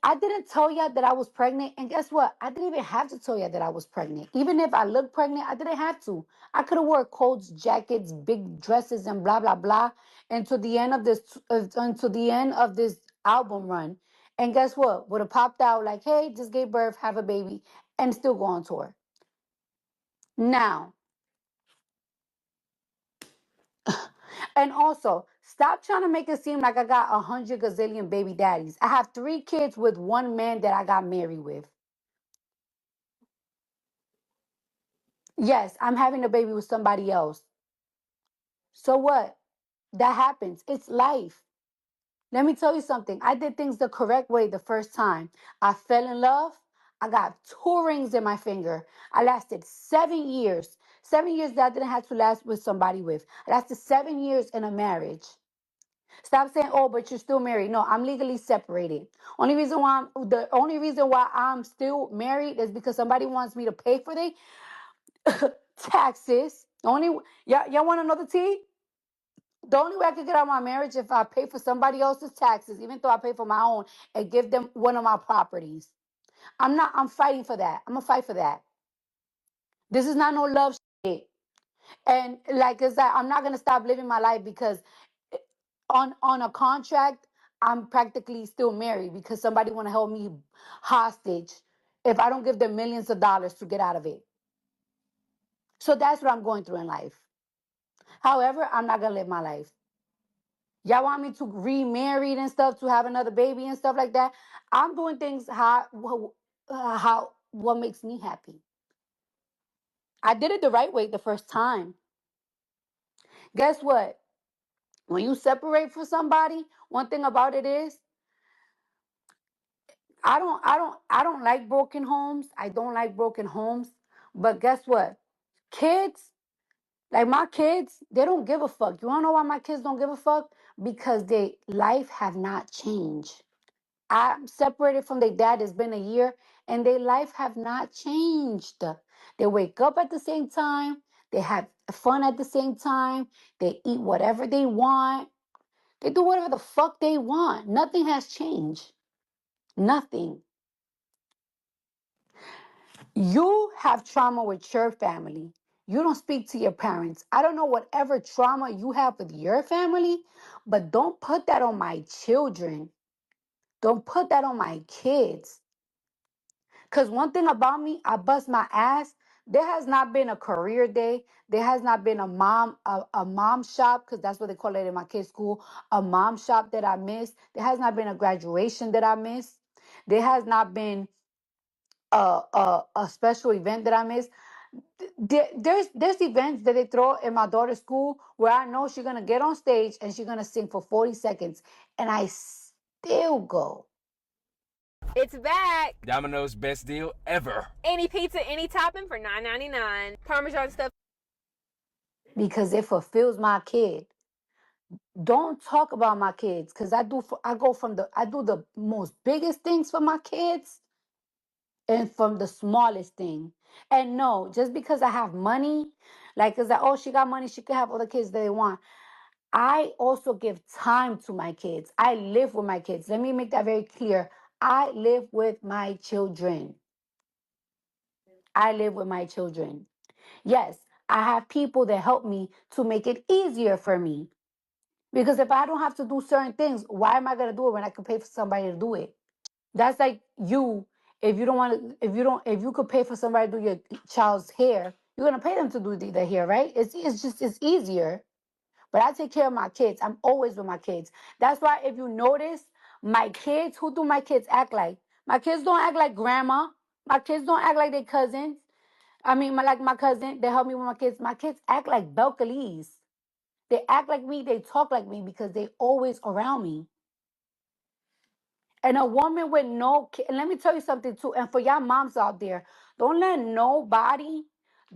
I didn't tell y'all that I was pregnant. And guess what? I didn't even have to tell y'all that I was pregnant. Even if I looked pregnant, I didn't have to. I could have wore coats, jackets, big dresses, and blah, blah, blah until the end of this album run. And guess what? Would have popped out like, hey, just gave birth, have a baby, and still go on tour. Now, and also, stop trying to make it seem like I got 100 gazillion baby daddies. I have 3 kids with one man that I got married with. Yes, I'm having a baby with somebody else. So what? That happens. It's life. Let me tell you something. I did things the correct way the first time. I fell in love. I got 2 rings in my finger. I lasted 7 years. 7 years that I didn't have to last with somebody with. I lasted 7 years in a marriage. Stop saying, "Oh, but you're still married." No, I'm legally separated. The only reason why I'm still married is because somebody wants me to pay for their taxes. Y'all want to know the tea? The only way I could get out of my marriage if I pay for somebody else's taxes, even though I pay for my own, and give them one of my properties. I'm fighting for that. I'm gonna fight for that. This is not no love shit. And like it's like I'm not gonna stop living my life because on a contract, I'm practically still married because somebody wanna hold me hostage if I don't give them millions of dollars to get out of it. So that's what I'm going through in life. However, I'm not gonna live my life. Y'all want me to remarry and stuff to have another baby and stuff like that? I'm doing things how what makes me happy. I did it the right way the first time. Guess what? When you separate from somebody, one thing about it is I don't like broken homes. I don't like broken homes. But guess what? Kids, like my kids, they don't give a fuck. You wanna know why my kids don't give a fuck? Because their life have not changed. I'm separated from their dad. It's been a year, and their life have not changed. They wake up at the same time. They have fun at the same time. They eat whatever they want. They do whatever the fuck they want. Nothing has changed. Nothing. You have trauma with your family. You don't speak to your parents. I don't know whatever trauma you have with your family, but don't put that on my children. Don't put that on my kids. Because one thing about me, I bust my ass. There has not been a career day. There has not been a mom shop, because that's what they call it in my kids' school, a mom shop that I missed. There has not been a graduation that I missed. There has not been a special event that I missed. There's events that they throw in my daughter's school where I know she's gonna get on stage and she's gonna sing for 40 seconds, and I still go. It's back. Domino's best deal ever. Any pizza, any topping for $9.99. Parmesan stuffed. Because it fulfills my kid. Don't talk about my kids, because I do the most biggest things for my kids and from the smallest thing. And no, just because I have money, like it's like, oh, she got money, she can have all the kids that they want. I also give time to my kids. I live with my kids. Let me make that very clear. I live with my children. I live with my children. Yes, I have people that help me to make it easier for me. Because if I don't have to do certain things, why am I gonna do it when I can pay for somebody to do it? That's like you. If you don't want to, if you could pay for somebody to do your child's hair, you're gonna pay them to do their hair, right? It's easier. But I take care of my kids. I'm always with my kids. That's why if you notice, my kids, who do my kids act like? My kids don't act like grandma. My kids don't act like their cousins. I mean, like my cousin, they help me with my kids. My kids act like Belcalis. They act like me. They talk like me because they always around me. And a woman with no kid, and let me tell you something too, and for y'all moms out there, don't let nobody,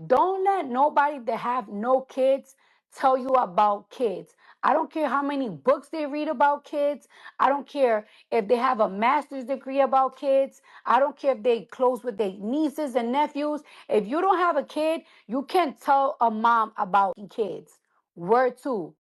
don't let nobody that have no kids tell you about kids. I don't care how many books they read about kids. I don't care if they have a master's degree about kids. I don't care if they close with their nieces and nephews. If you don't have a kid, you can't tell a mom about kids. Word two.